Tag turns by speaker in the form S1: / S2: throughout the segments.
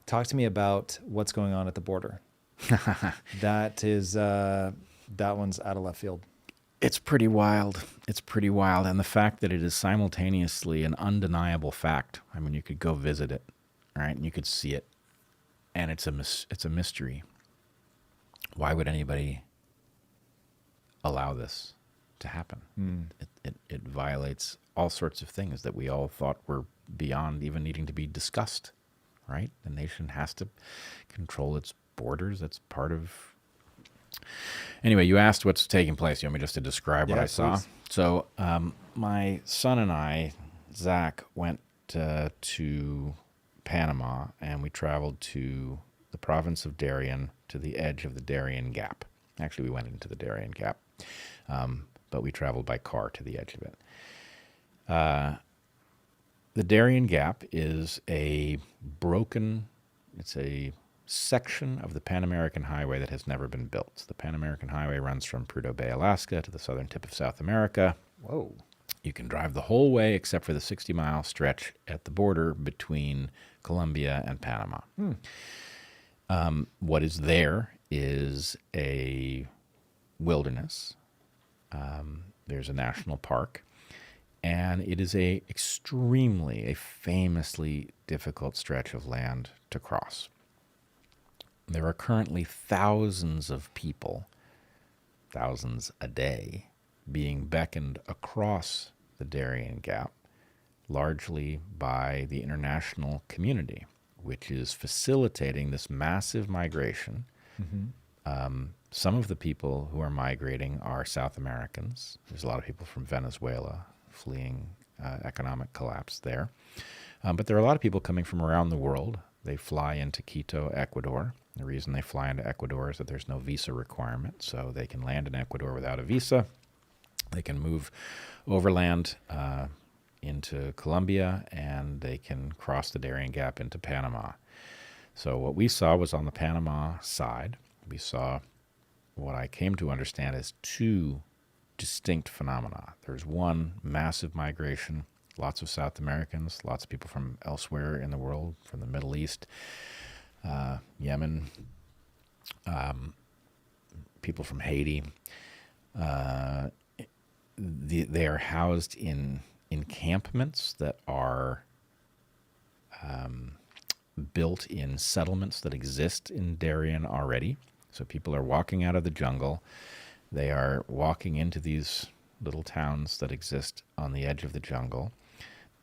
S1: Talk to me about what's going on at the border. That one's out of left field.
S2: It's pretty wild. It's pretty wild. And the fact that it is simultaneously an undeniable fact. I mean, you could go visit it, right? And you could see it. And it's a mystery. Why would anybody allow this to happen? It violates all sorts of things that we all thought were beyond even needing to be discussed, right? The nation has to control its borders. That's part of... Anyway, you asked what's taking place. You want me just to describe what I saw?
S1: Please.
S2: So my son and I, Zach, went to Panama, and we traveled to the province of Darien, to the edge of the Darian Gap. Actually, we went into the Darian Gap, but we traveled by car to the edge of it. The Darian Gap is it's a section of the Pan American Highway that has never been built. The Pan American Highway runs from Prudhoe Bay, Alaska to the southern tip of South America.
S1: Whoa.
S2: You can drive the whole way except for the 60-mile stretch at the border between Colombia and Panama. What is there is a wilderness. There's a national park. And it is a famously difficult stretch of land to cross. There are currently thousands of people, thousands a day, being beckoned across the Darian Gap, largely by the international community, which is facilitating this massive migration. Some of the people who are migrating are South Americans. There's a lot of people from Venezuela fleeing economic collapse there. But there are a lot of people coming from around the world. They fly into Quito, Ecuador. The reason they fly into Ecuador is that there's no visa requirement, so they can land in Ecuador without a visa. They can move overland into Colombia, and they can cross the Darien Gap into Panama. So what we saw was on the Panama side, we saw what I came to understand as two distinct phenomena. There's one massive migration, lots of South Americans, lots of people from elsewhere in the world, from the Middle East, Yemen, people from Haiti. They are housed in encampments that are built in settlements that exist in Darien already. So people are walking out of the jungle. They are walking into these little towns that exist on the edge of the jungle.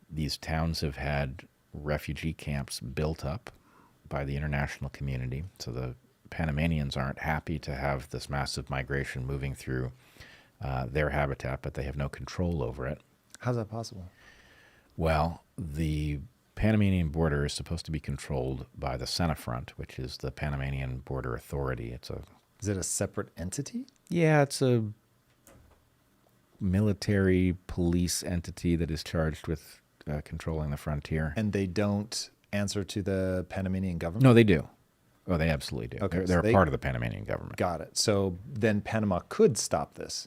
S2: These towns have had refugee camps built up by the international community. So the Panamanians aren't happy to have this massive migration moving through their habitat, but they have no control over it.
S1: How's that possible?
S2: Well, the Panamanian border is supposed to be controlled by the Senafront, which is the Panamanian Border Authority.
S1: Is it a separate entity?
S2: Yeah, it's a military police entity that is charged with controlling the frontier.
S1: And they don't answer to the Panamanian government?
S2: No, they do. Oh, they absolutely do.
S1: Okay,
S2: They're
S1: so
S2: a part of the Panamanian government.
S1: Got it. So then Panama could stop this.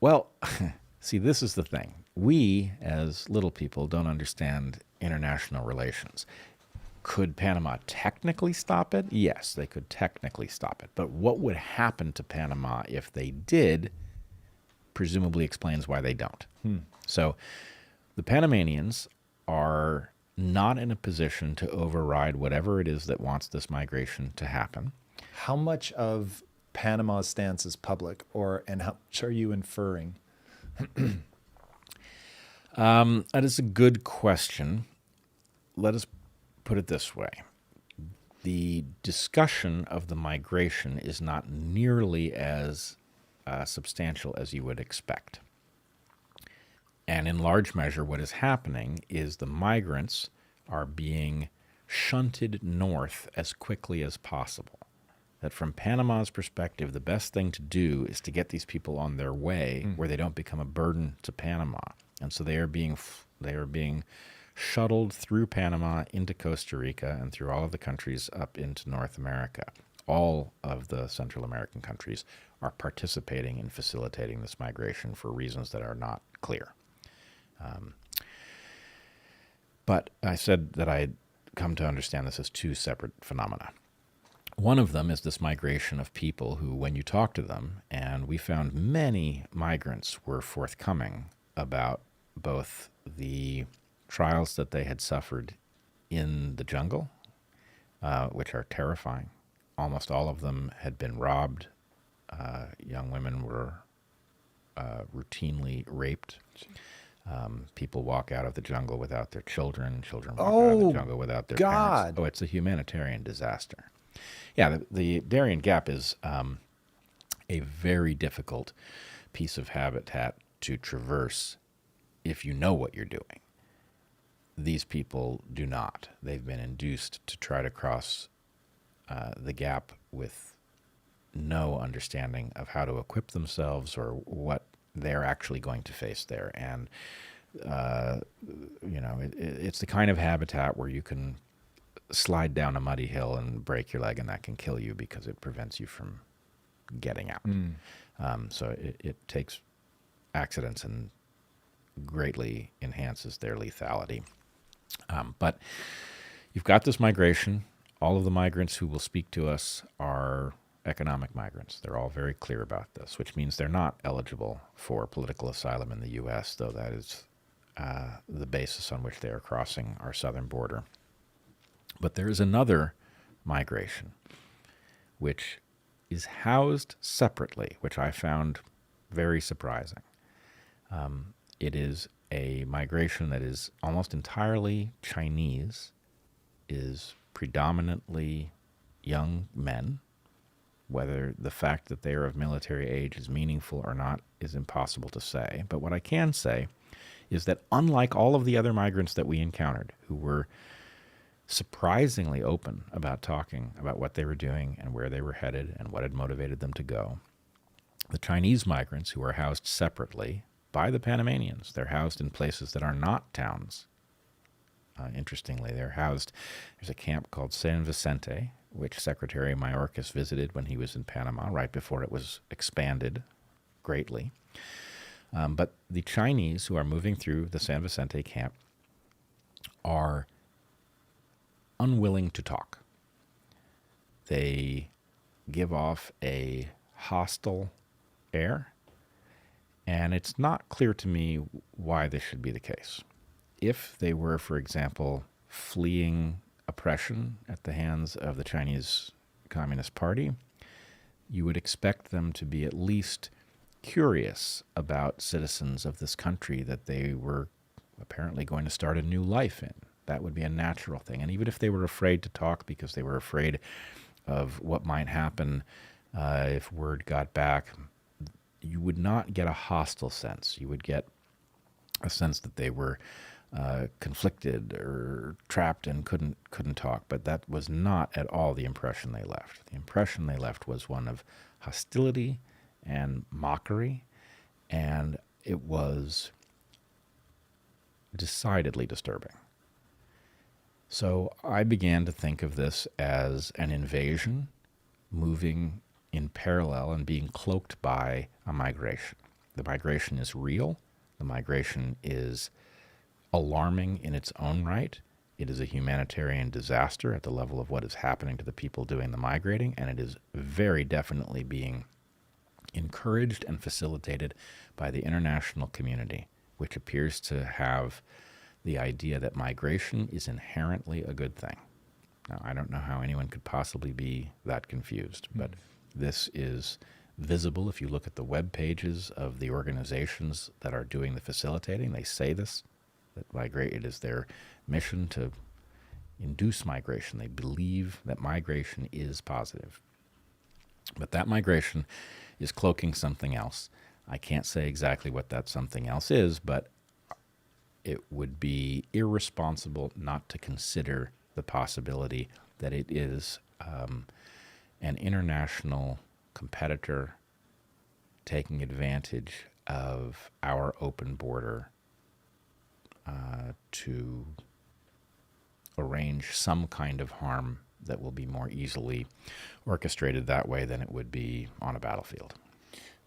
S2: Well, see, this is the thing. We, as little people, don't understand international relations. Could Panama technically stop it? Yes, they could technically stop it. But what would happen to Panama if they did presumably explains why they don't. So the Panamanians are not in a position to override whatever it is that wants this migration to happen.
S1: How much of Panama's stance is public, and how much are you inferring?
S2: That is a good question. Let us put it this way. The discussion of the migration is not nearly as substantial as you would expect. And in large measure, what is happening is the migrants are being shunted north as quickly as possible. That from Panama's perspective, the best thing to do is to get these people on their way where they don't become a burden to Panama. And so they are being shuttled through Panama into Costa Rica and through all of the countries up into North America. All of the Central American countries are participating in facilitating this migration for reasons that are not clear. But I said that I come to understand this as two separate phenomena. One of them is this migration of people who, when you talk to them, and we found many migrants were forthcoming about both the trials that they had suffered in the jungle, which are terrifying. Almost all of them had been robbed. Young women were routinely raped. People walk out of the jungle without their children. Children walk out of the jungle without their parents. Oh, it's a humanitarian disaster. Yeah, the Darian Gap is a very difficult piece of habitat to traverse if you know what you're doing. These people do not. They've been induced to try to cross the gap with no understanding of how to equip themselves or what they're actually going to face there. And, it's the kind of habitat where you can slide down a muddy hill and break your leg, and that can kill you because it prevents you from getting out. So it takes accidents and greatly enhances their lethality. But you've got this migration. All of the migrants who will speak to us are economic migrants. They're all very clear about this, which means they're not eligible for political asylum in the U.S., though that is the basis on which they are crossing our southern border. But there is another migration, which is housed separately, which I found very surprising. It is a migration that is almost entirely Chinese, is predominantly young men. Whether the fact that they are of military age is meaningful or not is impossible to say. But what I can say is that unlike all of the other migrants that we encountered, who were surprisingly open about talking about what they were doing and where they were headed and what had motivated them to go, the Chinese migrants, who are housed separately by the Panamanians, they're housed in places that are not towns. Interestingly, there's a camp called San Vicente, which Secretary Mayorkas visited when he was in Panama, right before it was expanded greatly. But the Chinese who are moving through the San Vicente camp are unwilling to talk. They give off a hostile air, and it's not clear to me why this should be the case. If they were, for example, fleeing oppression at the hands of the Chinese Communist Party, you would expect them to be at least curious about citizens of this country that they were apparently going to start a new life in. That would be a natural thing. And even if they were afraid to talk because they were afraid of what might happen if word got back, you would not get a hostile sense. You would get a sense that they were conflicted or trapped and couldn't talk. But that was not at all the impression they left. The impression they left was one of hostility and mockery, and it was decidedly disturbing. So I began to think of this as an invasion moving in parallel and being cloaked by a migration. The migration is real. The migration is alarming in its own right. It is a humanitarian disaster at the level of what is happening to the people doing the migrating, and it is very definitely being encouraged and facilitated by the international community, which appears to have the idea that migration is inherently a good thing. Now, I don't know how anyone could possibly be that confused, but this is visible if you look at the web pages of the organizations that are doing the facilitating. They say this, that it is their mission to induce migration. They believe that migration is positive. But that migration is cloaking something else. I can't say exactly what that something else is, but it would be irresponsible not to consider the possibility that it is an international competitor taking advantage of our open border to arrange some kind of harm that will be more easily orchestrated that way than it would be on a battlefield.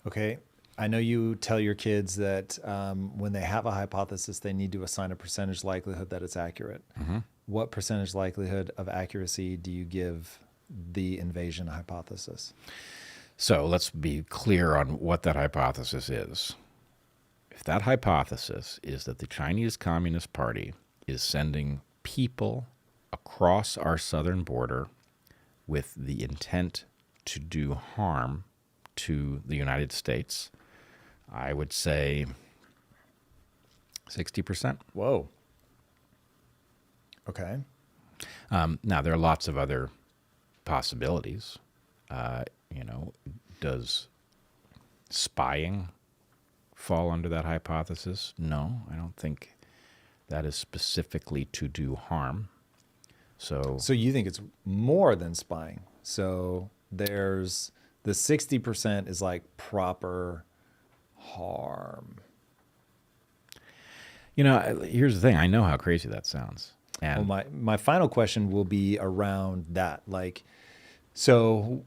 S1: Okay. I know you tell your kids that when they have a hypothesis, they need to assign a percentage likelihood that it's accurate.
S2: Mm-hmm.
S1: what percentage likelihood of accuracy do you give the invasion hypothesis?
S2: So let's be clear on what that hypothesis is. If that hypothesis is that the Chinese Communist Party is sending people across our southern border with the intent to do harm to the United States, I would say 60%.
S1: Whoa. Okay.
S2: Now, there are lots of other possibilities. Does spying fall under that hypothesis? No, I don't think that is specifically to do harm. So
S1: you think it's more than spying. So there's the 60% is like proper harm.
S2: Here's the thing. I know how crazy that sounds. And
S1: Well, my final question will be around that. So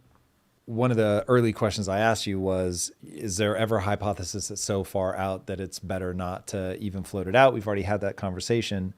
S1: one of the early questions I asked you was, is there ever a hypothesis that's so far out that it's better not to even float it out? We've already had that conversation.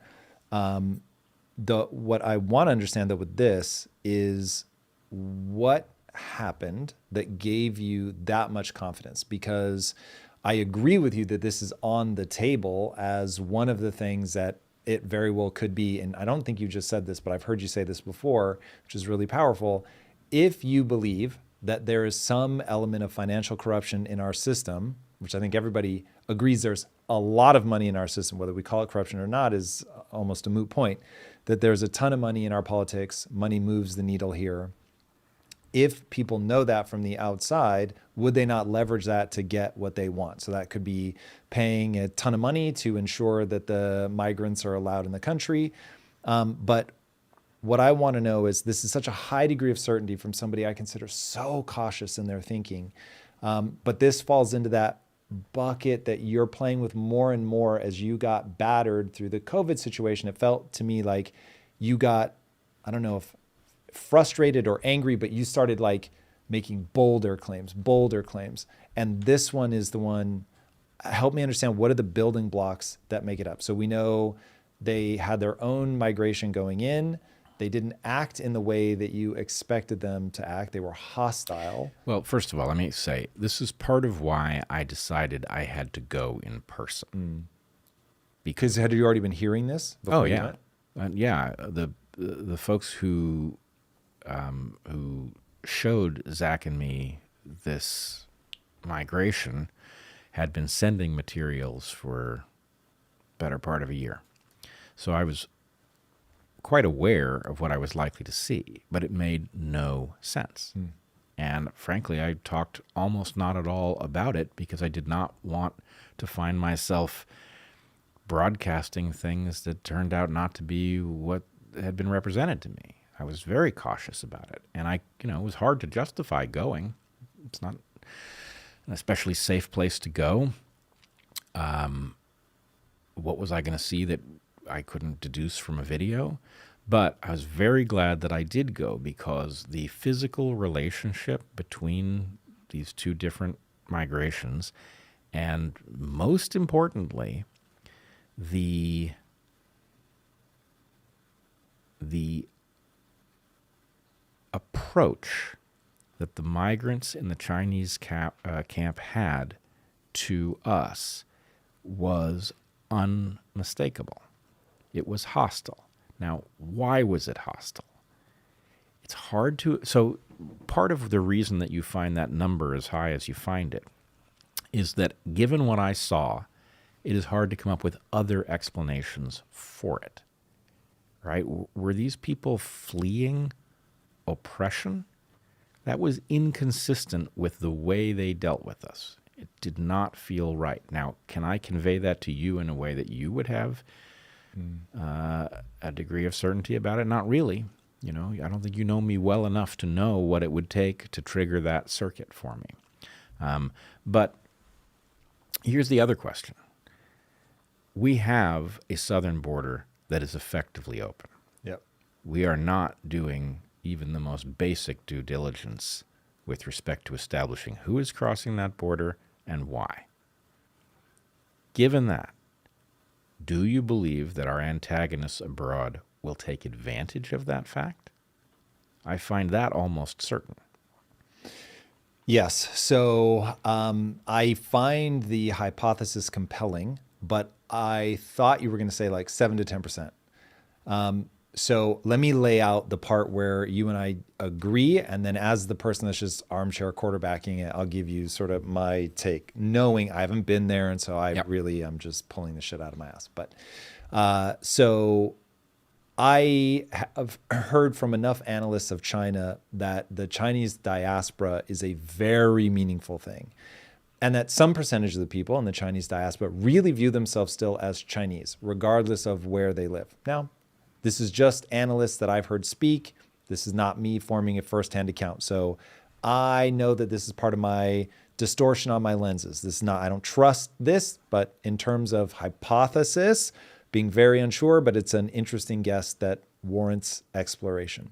S1: What I want to understand, though, with this is what happened that gave you that much confidence? Because I agree with you that this is on the table as one of the things that it very well could be. And I don't think you just said this, but I've heard you say this before, which is really powerful. If you believe that there is some element of financial corruption in our system, which I think everybody agrees there's a lot of money in our system, whether we call it corruption or not is almost a moot point, that there's a ton of money in our politics, money moves the needle here. If people know that from the outside, would they not leverage that to get what they want? So that could be paying a ton of money to ensure that the migrants are allowed in the country. But what I want to know is, this is such a high degree of certainty from somebody I consider so cautious in their thinking. But this falls into that bucket that you're playing with more and more as you got battered through the COVID situation. It felt to me like you got, I don't know if frustrated or angry, but you started making bolder claims. And this one is the one, help me understand, what are the building blocks that make it up? So we know they had their own migration going in. They didn't act in the way that you expected them to act. They were hostile.
S2: Well, first of all, let me say, this is part of why I decided I had to go in person.
S1: Because had you already been hearing this before you went?
S2: Yeah. The folks who showed Zach and me this migration had been sending materials for better part of a year. So I was quite aware of what I was likely to see, but it made no sense. And frankly, I talked almost not at all about it because I did not want to find myself broadcasting things that turned out not to be what had been represented to me. I was very cautious about it. And it was hard to justify going. It's not an especially safe place to go. What was I going to see that I couldn't deduce from a video? But I was very glad that I did go, because the physical relationship between these two different migrations, and most importantly, the approach that the migrants in the Chinese camp had to us was unmistakable. It was hostile. Now, why was it hostile? It's hard to... So part of the reason that you find that number as high as you find it is that, given what I saw, it is hard to come up with other explanations for it. Right? Were these people fleeing oppression? That was inconsistent with the way they dealt with us. It did not feel right. Now, can I convey that to you in a way that you would have a degree of certainty about it? Not really. I don't think you know me well enough to know what it would take to trigger that circuit for me. But here's the other question. We have a southern border that is effectively open.
S1: Yep.
S2: We are not doing even the most basic due diligence with respect to establishing who is crossing that border and why. Given that, do you believe that our antagonists abroad will take advantage of that fact? I find that almost certain.
S1: Yes. So I find the hypothesis compelling, but I thought you were going to say like 7 to 10%. So let me lay out the part where you and I agree. And then as the person that's just armchair quarterbacking it, I'll give you sort of my take, knowing I haven't been there. And so I really am just pulling the shit out of my ass. But so I have heard from enough analysts of China that the Chinese diaspora is a very meaningful thing. And that some percentage of the people in the Chinese diaspora really view themselves still as Chinese, regardless of where they live. Now, this is just analysts that I've heard speak. This is not me forming a firsthand account. So I know that this is part of my distortion on my lenses. This is not, I don't trust this, but in terms of hypothesis, being very unsure, but it's an interesting guess that warrants exploration.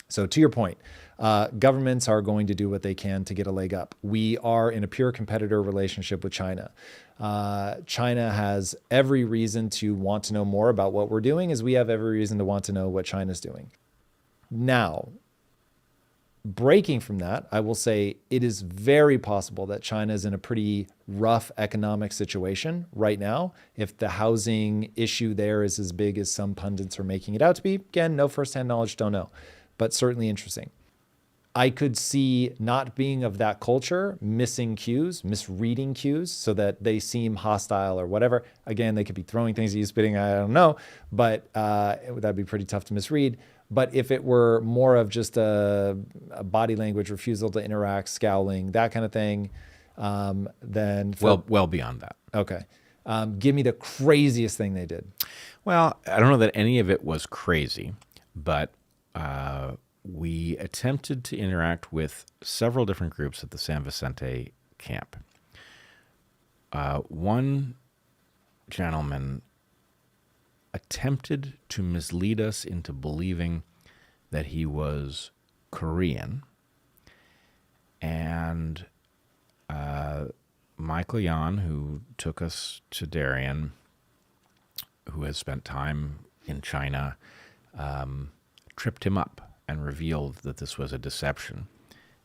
S1: So to your point, governments are going to do what they can to get a leg up. We are in a pure competitor relationship with China. China has every reason to want to know more about what we're doing, as we have every reason to want to know what China's doing. Now, breaking from that, I will say it is very possible that China is in a pretty rough economic situation right now. If the housing issue there is as big as some pundits are making it out to be, again, no firsthand knowledge, don't know, but certainly interesting. I could see not being of that culture, missing cues, misreading cues so that they seem hostile or whatever. Again, they could be throwing things at you, spitting, I don't know, but that'd be pretty tough to misread. But if it were more of just a body language, refusal to interact, scowling, that kind of thing, then...
S2: Well beyond that.
S1: Okay. Give me the craziest thing they did.
S2: Well, I don't know that any of it was crazy, but we attempted to interact with several different groups at the San Vicente camp. One gentleman attempted to mislead us into believing that he was Korean, and Michael Yan, who took us to Darian, who has spent time in China, tripped him up and revealed that this was a deception,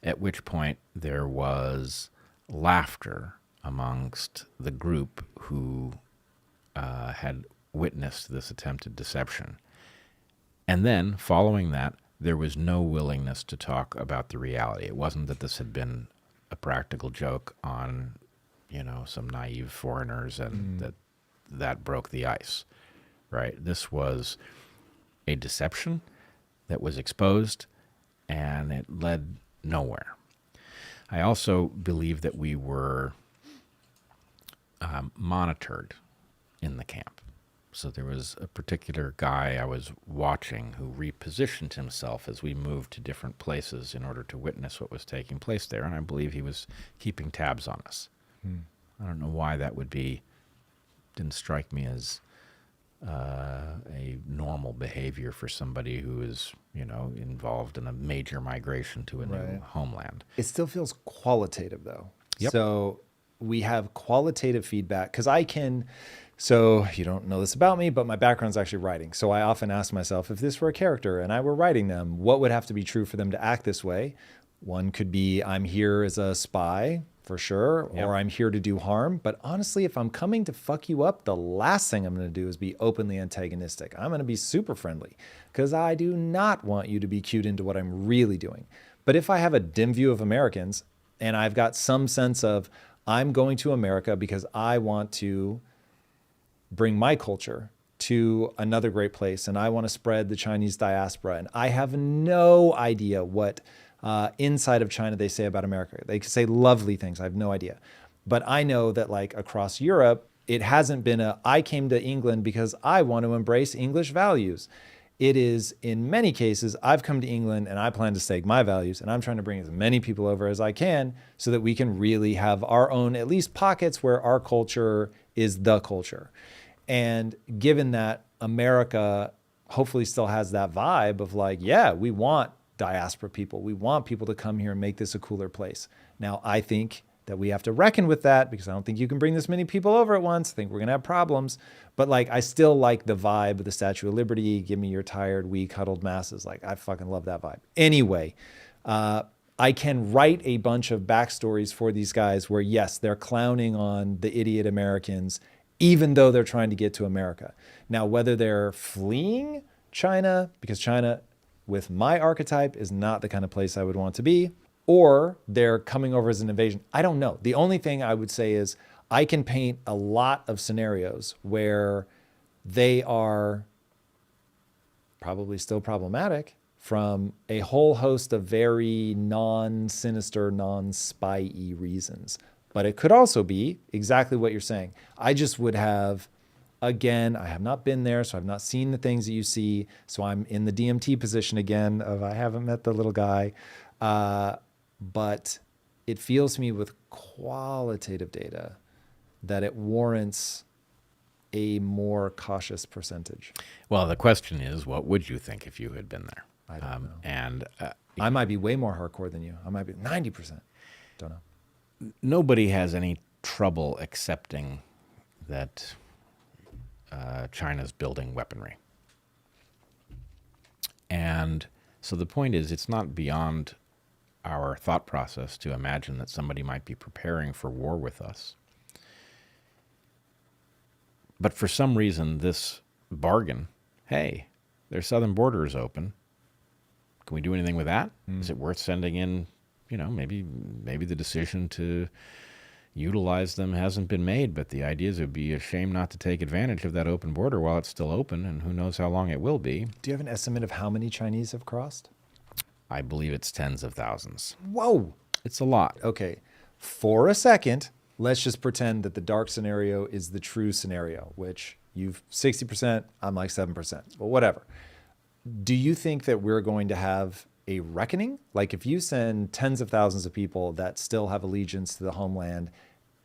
S2: at which point there was laughter amongst the group who had witnessed this attempted deception. And then, following that, there was no willingness to talk about the reality. It wasn't that this had been a practical joke on, some naive foreigners and that broke the ice, right? This was a deception that was exposed, and it led nowhere. I also believe that we were monitored in the camp. So there was a particular guy I was watching who repositioned himself as we moved to different places in order to witness what was taking place there, and I believe he was keeping tabs on us. I don't know why that would be. Didn't strike me as a normal behavior for somebody who is, involved in a major migration to a new homeland.
S1: It still feels qualitative, though.
S2: Yep.
S1: So we have qualitative feedback, because so you don't know this about me, but my background's actually writing. So I often ask myself, if this were a character and I were writing them, what would have to be true for them to act this way? One could be, I'm here as a spy, for sure, or I'm here to do harm. But honestly, if I'm coming to fuck you up, the last thing I'm going to do is be openly antagonistic. I'm going to be super friendly, because I do not want you to be cued into what I'm really doing. But if I have a dim view of Americans, and I've got some sense of, I'm going to America because I want to bring my culture to another great place, and I want to spread the Chinese diaspora, and I have no idea what inside of China they say about America. They could say lovely things. I have no idea. But I know that across Europe, it hasn't been I came to England because I want to embrace English values. It is, in many cases, I've come to England and I plan to stake my values, and I'm trying to bring as many people over as I can so that we can really have our own, at least pockets where our culture is the culture. And given that America hopefully still has that vibe of we want diaspora people. We want people to come here and make this a cooler place. Now, I think that we have to reckon with that, because I don't think you can bring this many people over at once. I think we're going to have problems. But like, I still like the vibe of the Statue of Liberty. Give me your tired, weak, huddled masses. Like, I fucking love that vibe. Anyway, I can write a bunch of backstories for these guys where, yes, they're clowning on the idiot Americans, even though they're trying to get to America. Now, whether they're fleeing China, because China, with my archetype, is not the kind of place I would want to be, or they're coming over as an invasion, I don't know. The only thing I would say is I can paint a lot of scenarios where they are probably still problematic from a whole host of very non-sinister, non-spy-y reasons. But it could also be exactly what you're saying. I just would have, again, I have not been there, so I've not seen the things that you see. So I'm in the DMT position again of I haven't met the little guy. But it feels to me with qualitative data that it warrants a more cautious percentage.
S2: Well, the question is, what would you think if you had been there?
S1: I don't know.
S2: And
S1: I might be way more hardcore than you. I might be 90%. Don't know.
S2: Nobody has any trouble accepting that China's building weaponry. And so the point is, it's not beyond our thought process to imagine that somebody might be preparing for war with us. But for some reason, this bargain, hey, their southern border is open. Can we do anything with that? Is it worth sending in, maybe the decision to utilize them hasn't been made, but the idea is it would be a shame not to take advantage of that open border while it's still open, and who knows how long it will be.
S1: Do you have an estimate of how many Chinese have crossed?
S2: I believe it's tens of thousands.
S1: Whoa.
S2: It's a lot.
S1: Okay. For a second, let's just pretend that the dark scenario is the true scenario, which you've 60%, I'm like 7%, but whatever. Do you think that we're going to have a reckoning? Like if you send tens of thousands of people that still have allegiance to the homeland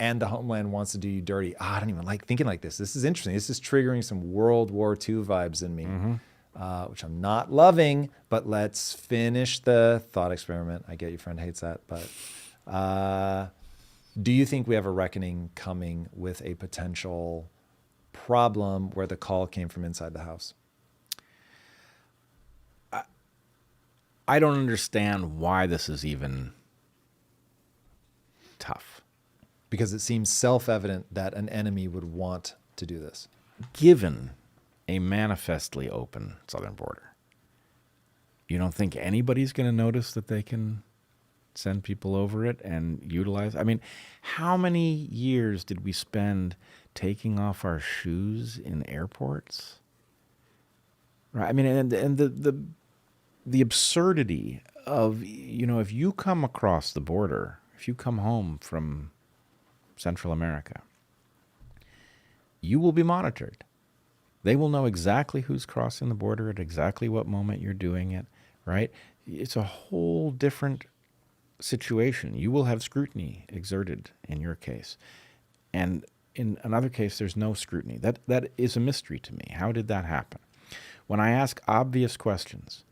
S1: and the homeland wants to do you dirty, I don't even like thinking like this. This is interesting. This is triggering some World War II vibes in me. Which I'm not loving, but let's finish the thought experiment. I get your friend hates that, but do you think we have a reckoning coming with a potential problem where the call came from inside the house?
S2: I don't understand why this is even tough.
S1: Because it seems self-evident that an enemy would want to do this.
S2: Given a manifestly open southern border, you don't think anybody's going to notice that they can send people over it and utilize? I mean, how many years did we spend taking off our shoes in airports? Right. I mean, and the absurdity of, if you come across the border, if you come home from Central America, you will be monitored. They will know exactly who's crossing the border at exactly what moment you're doing it, right? It's a whole different situation. You will have scrutiny exerted in your case. And in another case, there's no scrutiny. That is a mystery to me. How did that happen? When I ask obvious questions,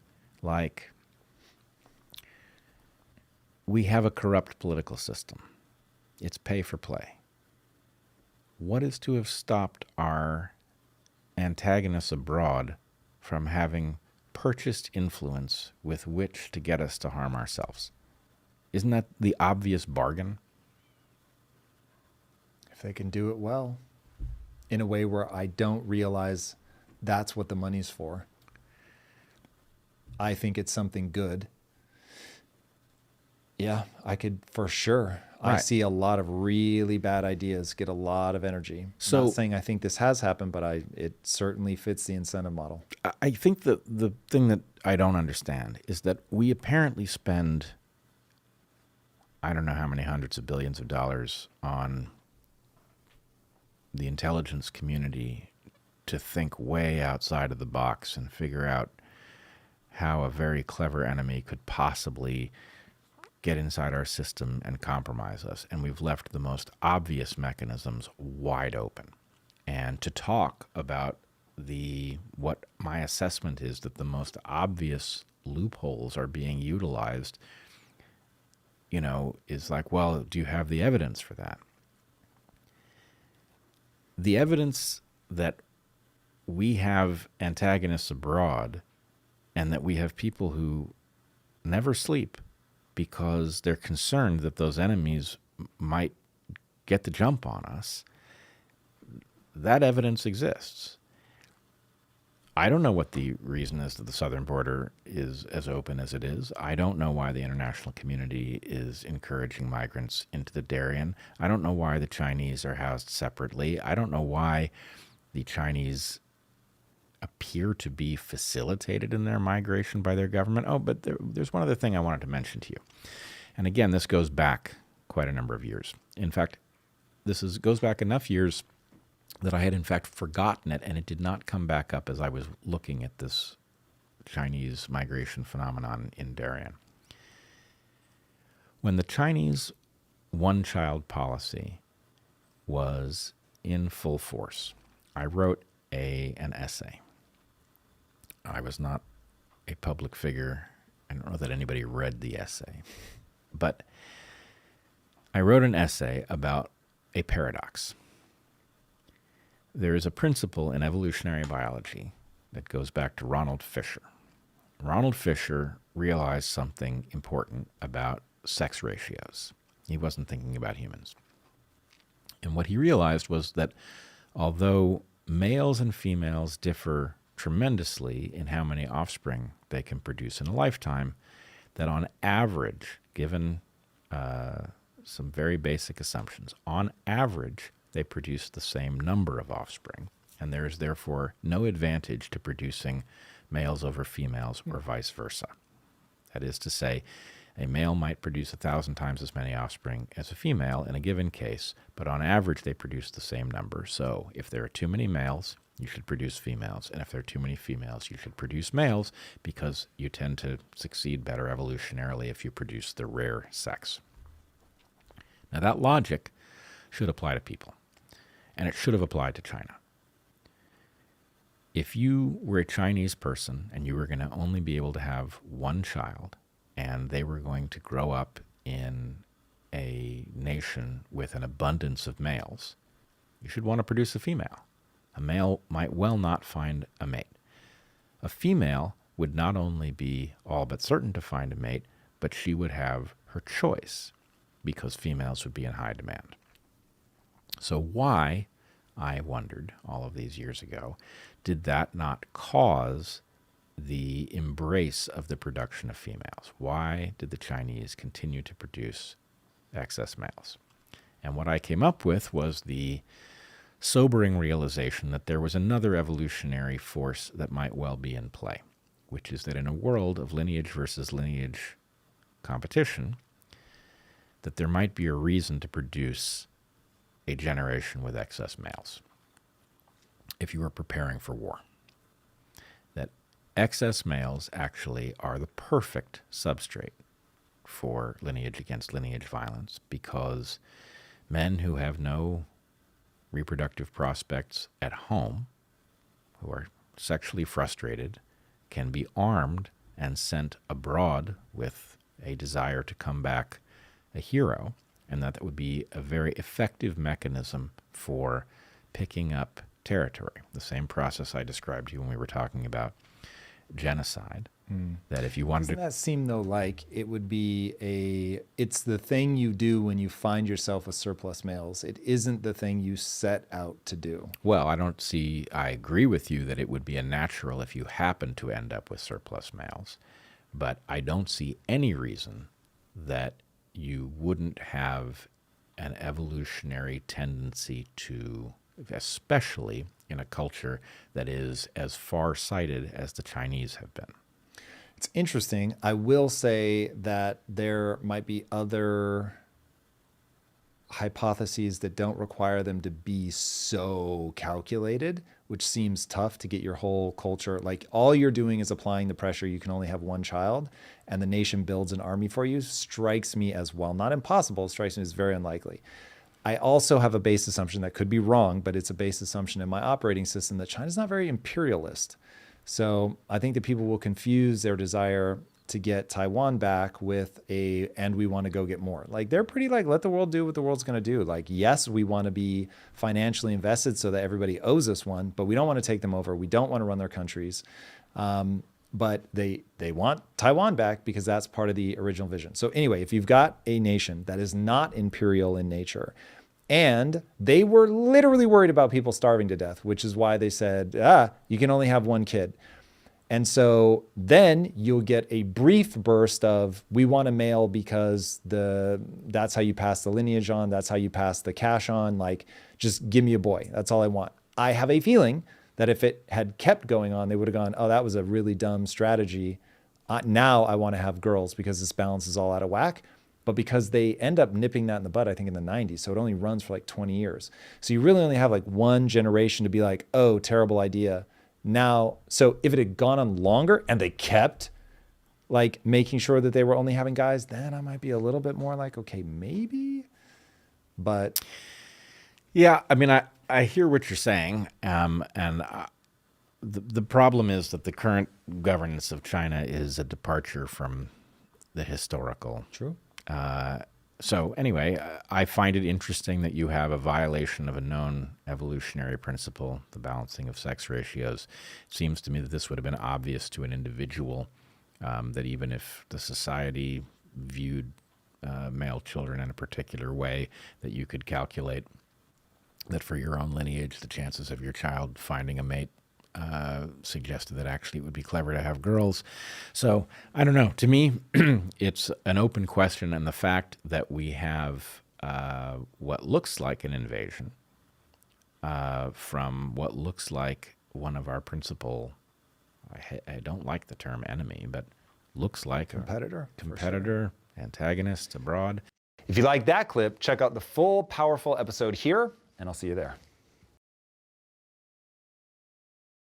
S2: like, we have a corrupt political system. It's pay for play. What is to have stopped our antagonists abroad from having purchased influence with which to get us to harm ourselves? Isn't that the obvious bargain?
S1: If they can do it well, in a way where I don't realize that's what the money's for. I think it's something good. Yeah, I could for sure. I
S2: Right.
S1: see a lot of really bad ideas get a lot of energy.
S2: So-
S1: Not saying I think this has happened, but it certainly fits the incentive model.
S2: I think that the thing that I don't understand is that we apparently spend, I don't know how many hundreds of billions of dollars on the intelligence community to think way outside of the box and figure out how a very clever enemy could possibly get inside our system and compromise us. And we've left the most obvious mechanisms wide open. And to talk about what my assessment is that the most obvious loopholes are being utilized, is like, well, do you have the evidence for that? The evidence that we have antagonists abroad and that we have people who never sleep because they're concerned that those enemies might get the jump on us, that evidence exists. I don't know what the reason is that the southern border is as open as it is. I don't know why the international community is encouraging migrants into the Darien. I don't know why the Chinese are housed separately. I don't know why the Chinese appear to be facilitated in their migration by their government. Oh, but there's one other thing I wanted to mention to you. And again, this goes back quite a number of years. In fact, goes back enough years that I had in fact forgotten it, and it did not come back up as I was looking at this Chinese migration phenomenon in Darien. When the Chinese one-child policy was in full force, I wrote an essay. I was not a public figure. I don't know that anybody read the essay, but I wrote an essay about a paradox. There is a principle in evolutionary biology that goes back to Ronald Fisher. Ronald Fisher realized something important about sex ratios. He wasn't thinking about humans. And what he realized was that although males and females differ tremendously in how many offspring they can produce in a lifetime, that on average, given some very basic assumptions, on average, they produce the same number of offspring, and there is therefore no advantage to producing males over females or vice versa. That is to say, a male might produce 1,000 times as many offspring as a female in a given case, but on average they produce the same number. So if there are too many males, you should produce females, and if there are too many females, you should produce males, because you tend to succeed better evolutionarily if you produce the rare sex. Now that logic should apply to people, and it should have applied to China. If you were a Chinese person and you were going to only be able to have one child, and they were going to grow up in a nation with an abundance of males, you should want to produce a female. A male might well not find a mate. A female would not only be all but certain to find a mate, but she would have her choice, because females would be in high demand. So why, I wondered all of these years ago, did that not cause the embrace of the production of females? Why did the Chinese continue to produce excess males? And what I came up with was the sobering realization that there was another evolutionary force that might well be in play, which is that in a world of lineage versus lineage competition, that there might be a reason to produce a generation with excess males if you were preparing for war. That excess males actually are the perfect substrate for lineage against lineage violence, because men who have no reproductive prospects at home, who are sexually frustrated, can be armed and sent abroad with a desire to come back a hero, and that would be a very effective mechanism for picking up territory. The same process I described to you when we were talking about genocide. That if you wanted
S1: Doesn't that seem, though, like it would be it's the thing you do when you find yourself with surplus males. It isn't the thing you set out to do.
S2: Well, I agree with you that it would be a natural if you happen to end up with surplus males, but I don't see any reason that you wouldn't have an evolutionary tendency to, especially in a culture that is as far-sighted as the Chinese have been.
S1: It's interesting. I will say that there might be other hypotheses that don't require them to be so calculated, which seems tough to get your whole culture. Like, all you're doing is applying the pressure. You can only have one child, and the nation builds an army for you. Strikes me as, well, not impossible, strikes me as very unlikely. I also have a base assumption that could be wrong, but it's a base assumption in my operating system that China's not very imperialist. So I think that people will confuse their desire to get Taiwan back with and we want to go get more. Like they're pretty like, let the world do what the world's going to do. Like, yes, we want to be financially invested so that everybody owes us one, but we don't want to take them over. We don't want to run their countries. But they want Taiwan back because that's part of the original vision. So anyway, if you've got a nation that is not imperial in nature, and they were literally worried about people starving to death, which is why they said, you can only have one kid. And so then you'll get a brief burst of, we want a male because that's how you pass the lineage on. That's how you pass the cash on. Like, just give me a boy. That's all I want. I have a feeling that if it had kept going on, they would have gone, oh, that was a really dumb strategy. Now I want to have girls because this balance is all out of whack. But because they end up nipping that in the bud, I think in the 90s, so it only runs for like 20 years. So you really only have like one generation to be like, oh, terrible idea. Now, so if it had gone on longer and they kept like making sure that they were only having guys, then I might be a little bit more like, okay, maybe. But
S2: yeah, I mean, I hear what you're saying, the problem is that the current governance of China is a departure from the historical.
S1: True.
S2: So anyway, I find it interesting that you have a violation of a known evolutionary principle, the balancing of sex ratios. It seems to me that this would have been obvious to an individual, that even if the society viewed male children in a particular way, that you could calculate that for your own lineage, the chances of your child finding a mate suggested that actually it would be clever to have girls. So I don't know. To me, it's an open question, and the fact that we have what looks like an invasion from what looks like one of our principal, I don't like the term enemy, but looks like
S1: competitor,
S2: sure. Antagonist abroad.
S1: If you like that clip, check out the full powerful episode here, and I'll see you there.